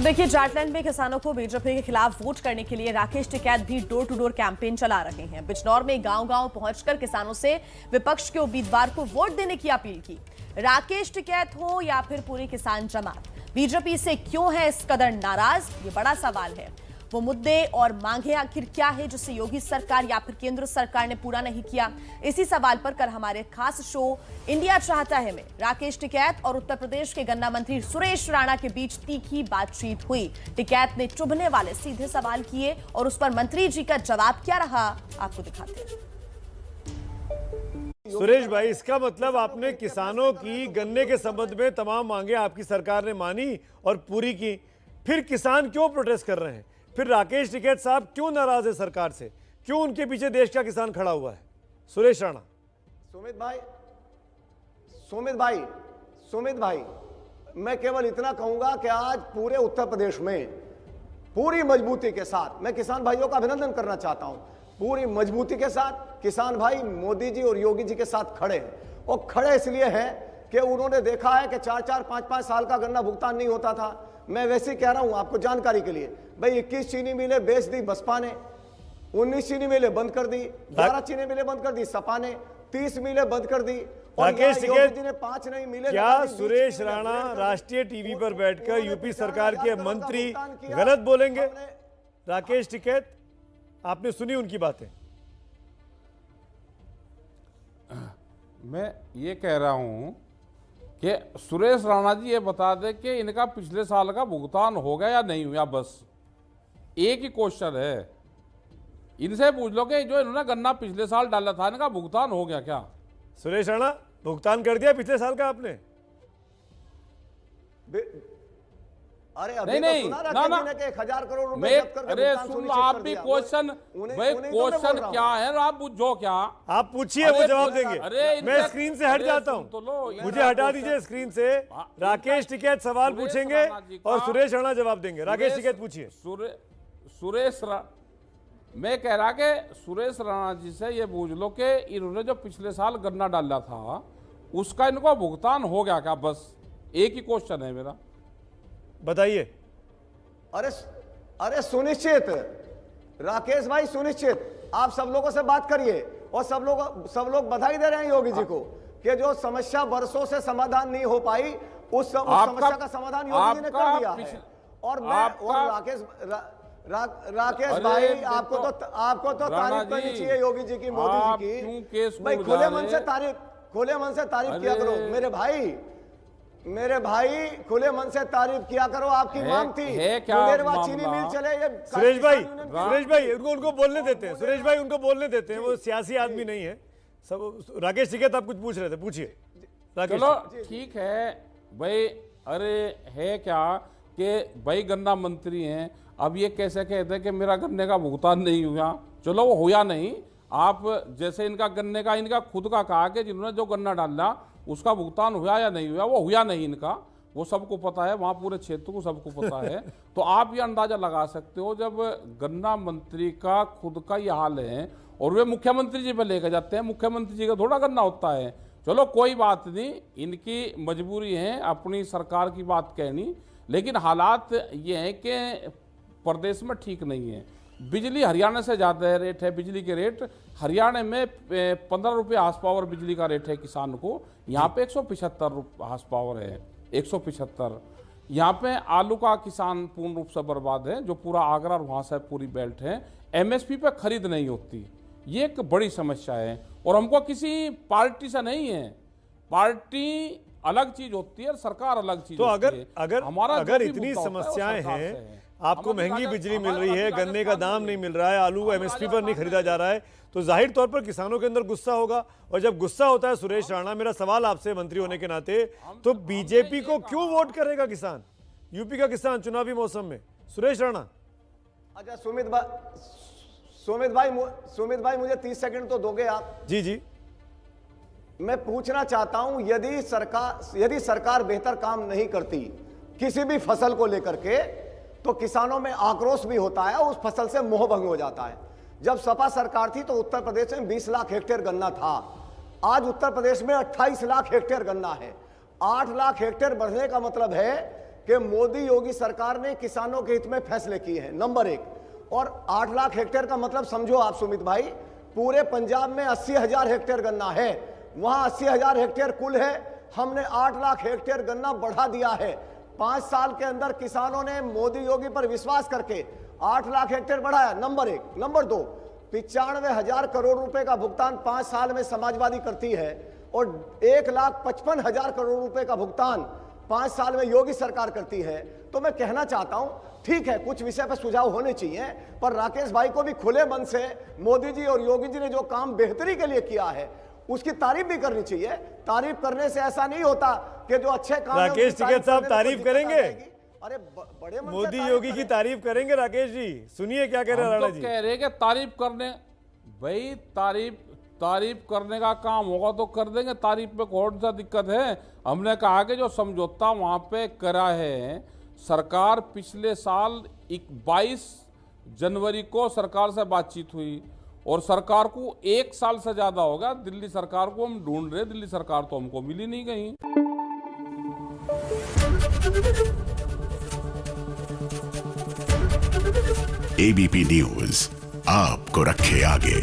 तो देखिए, जाटलैंड में किसानों को बीजेपी के खिलाफ वोट करने के लिए राकेश टिकैत भी डोर टू डोर कैंपेन चला रहे हैं। बिजनौर में गांव-गांव पहुंचकर किसानों से विपक्ष के उम्मीदवार को वोट देने की अपील की। राकेश टिकैत हो या फिर पूरी किसान जमात, बीजेपी से क्यों है इस कदर नाराज, ये बड़ा सवाल है। वो मुद्दे और मांगे आखिर क्या है जिसे योगी सरकार या फिर केंद्र सरकार ने पूरा नहीं किया? इसी सवाल पर कल हमारे खास शो इंडिया चाहता है में राकेश टिकैत और उत्तर प्रदेश के गन्ना मंत्री सुरेश राणा के बीच तीखी बातचीत हुई। टिकैत ने चुभने वाले सीधे सवाल किए और उस पर मंत्री जी का जवाब क्या रहा, आपको दिखाते हैं। सुरेश भाई, इसका मतलब आपने किसानों की गन्ने के संबंध में तमाम मांगे आपकी सरकार ने मानी और पूरी की, फिर किसान क्यों प्रोटेस्ट कर रहे हैं? फिर राकेश टिकैत साहब क्यों नाराज है सरकार से? क्यों उनके पीछे देश का किसान खड़ा हुआ है? सुरेश राणा। सुमित भाई, मैं केवल इतना कहूंगा कि आज पूरे उत्तर प्रदेश में पूरी मजबूती के साथ मैं किसान भाइयों का अभिनंदन करना चाहता हूं। पूरी मजबूती के साथ किसान भाई मोदी जी और योगी जी के साथ खड़े हैं, और खड़े इसलिए हैं कि उन्होंने देखा है कि 4-4, 5-5 साल का गन्ना भुगतान नहीं होता था। मैं वैसे ही कह रहा हूं आपको जानकारी के लिए, भाई 21 चीनी मिलें बेच दी बसपा ने, 19 चीनी मिलें बंद कर दी, 12 चीनी मिलें बंद कर दी सपा ने, 30 मिलें बंद कर दी, और राकेश टिकैत जी ने 5 नहीं मिले। क्या सुरेश राणा राष्ट्रीय टीवी पर बैठकर यूपी सरकार के मंत्री गलत बोलेंगे? राकेश टिकैत, आपने सुनी उनकी बातें? मैं ये कह रहा हूं कि सुरेश राणा जी ये बता दें कि इनका पिछले साल का भुगतान हो गया या नहीं हुआ। बस एक ही क्वेश्चन है, इनसे पूछ लो कि जो इन्होंने गन्ना पिछले साल डाला था इनका भुगतान हो गया क्या? सुरेश राणा, भुगतान कर दिया पिछले साल का आपने? अरे नहीं, सुना ना 1000 करोड़ रुपए जब्त करके अरे सुन लो, आप भी क्वेश्चन, भाई क्वेश्चन क्या है आप पूछो क्या? आप पूछिए, वो जवाब देंगे। अरे मैं स्क्रीन से हट जाता हूं, तो लो, मुझे हटा दीजिए स्क्रीन से। राकेश टिकैत सवाल पूछेंगे और सुरेश राणा जवाब देंगे। राकेश टिकैत पूछिए। मैं कह रहा कि सुरेश राणा जी से ये पूछ लो कि इन्होंने जो पिछले साल गन्ना डाला था उसका इनको भुगतान हो गया क्या? बस एक ही क्वेश्चन है मेरा, बताइए। अरे सुनिश्चित राकेश भाई, सुनिश्चित आप सब लोगों से बात करिए, और सब लोग बधाई दे रहे हैं योगी जी को कि जो समस्या वर्षों से समाधान नहीं हो पाई उस समस्या का समाधान योगी जी ने कर दिया है। और राकेश भाई, आपको तो तारीफ करनी चाहिए योगी जी की, मोदी जी की। भाई खुले मन से तारीफ किया करो मेरे भाई, खुले मन से तारीफ किया करो। आपकी मांग थी चीनी मिल चले। ये सुरेश भाई उनको बोलने देते हैं। सुरेश भाई उनको बोलने देते हैं, वो सियासी आदमी नहीं है सब। राकेश टिकैत आप कुछ पूछ रहे थे, पूछिए। चलो ठीक है भाई। अरे है क्या कि भाई गन्ना मंत्री हैं, अब ये कैसे कहते हैं कि मेरा गन्ने का भुगतान नहीं हुआ? चलो वो हुआ नहीं, आप जैसे इनका गन्ने का इनका खुद का कहा कि जिन्होंने जो गन्ना डाला उसका भुगतान हुआ या नहीं हुआ, वो हुआ नहीं इनका, वो सबको पता है, वहाँ पूरे क्षेत्र को सबको पता है। तो आप ये अंदाजा लगा सकते हो, जब गन्ना मंत्री का खुद का ये हाल है और वे मुख्यमंत्री जी पे लेकर जाते हैं, मुख्यमंत्री जी का थोड़ा गन्ना होता है। चलो कोई बात नहीं, इनकी मजबूरी है अपनी सरकार की बात कहनी, लेकिन हालात ये हैं कि प्रदेश में ठीक नहीं है। बिजली हरियाणा से ज़्यादा रेट है, बिजली के रेट हरियाणा में 15 रुपये हार्स पावर बिजली का रेट है किसान को, यहाँ पे 175 हार्स पावर है, 175। यहाँ पे आलू का किसान पूर्ण रूप से बर्बाद है, जो पूरा आगरा और वहाँ से पूरी बेल्ट है। एमएसपी पे खरीद नहीं होती, ये एक बड़ी समस्या है। और हमको किसी पार्टी से नहीं है, पार्टी अलग चीज होती है, सरकार अलग चीज तो होती है। अगर इतनी समस्याएं हैं, आपको महंगी बिजली मिल रही है, गन्ने का दाम नहीं मिल रहा है, आलू एमएसपी पर नहीं खरीदा जा रहा है, तो जाहिर तौर पर किसानों के अंदर गुस्सा होगा। और जब गुस्सा होता है सुरेश राणा, मेरा सवाल आपसे मंत्री होने के नाते, तो बीजेपी को क्यों वोट करेगा किसान, यूपी का किसान चुनावी मौसम में? सुरेश राणा। अच्छा सुमित भाई मुझे 30 सेकंड तो दोगे आप? जी। मैं पूछना चाहता हूं, यदि सरकार बेहतर काम नहीं करती किसी भी फसल को लेकर के, तो किसानों में आक्रोश भी होता है, उस फसल से मोहभंग हो जाता है। जब सपा सरकार थी तो उत्तर प्रदेश में 20 लाख हेक्टेयर गन्ना था, आज उत्तर प्रदेश में 28 लाख हेक्टेयर गन्ना है। 8 लाख हेक्टेयर बढ़ने का मतलब है कि मोदी योगी सरकार ने किसानों के हित में फैसले किए हैं, नंबर 1। और 8 लाख हेक्टेयर का मतलब समझो आप सुमित भाई, पूरे पंजाब में 80,000 हेक्टेयर गन्ना है, वहां 80,000 हेक्टेयर कुल है, हमने 8 लाख हेक्टेयर गन्ना बढ़ा दिया है। 5 साल के अंदर किसानों ने मोदी योगी पर विश्वास करके 8 लाख हेक्टेयर बढ़ाया, नंबर 1। नंबर 2, 95,000 करोड़ रुपए का भुगतान 5 साल में समाजवादी करती है और 1,55,000 करोड़ रुपए का भुगतान 5 साल में योगी सरकार करती है। तो मैं कहना चाहता हूं, ठीक है कुछ विषय पर सुझाव होने चाहिए, पर राकेश भाई को भी खुले मन से मोदी जी और योगी जी ने जो काम बेहतरी के लिए किया है उसकी तारीफ भी करनी चाहिए। तारीफ करने से ऐसा नहीं होता कि जो अच्छे काम है, राकेश टिकैत साहब तारीफ करेंगे? अरे बड़े मन से मोदी योगी की तारीफ करेंगे राकेश जी? सुनिए क्या कह रहे हैं हम राणा तो जी। कह रहे हैं कि तारीफ करने, भाई तारीफ करने का काम होगा तो कर देंगे, तारीफ में कौन सा दिक्कत है। हमने कहा कि जो समझौता वहां पे करा है सरकार, पिछले साल 22 जनवरी को सरकार से बातचीत हुई और सरकार को 1 साल से ज्यादा हो गया। दिल्ली सरकार को हम ढूंढ रहे, दिल्ली सरकार तो हमको मिली नहीं कहीं। एबीपी न्यूज आपको रखे आगे।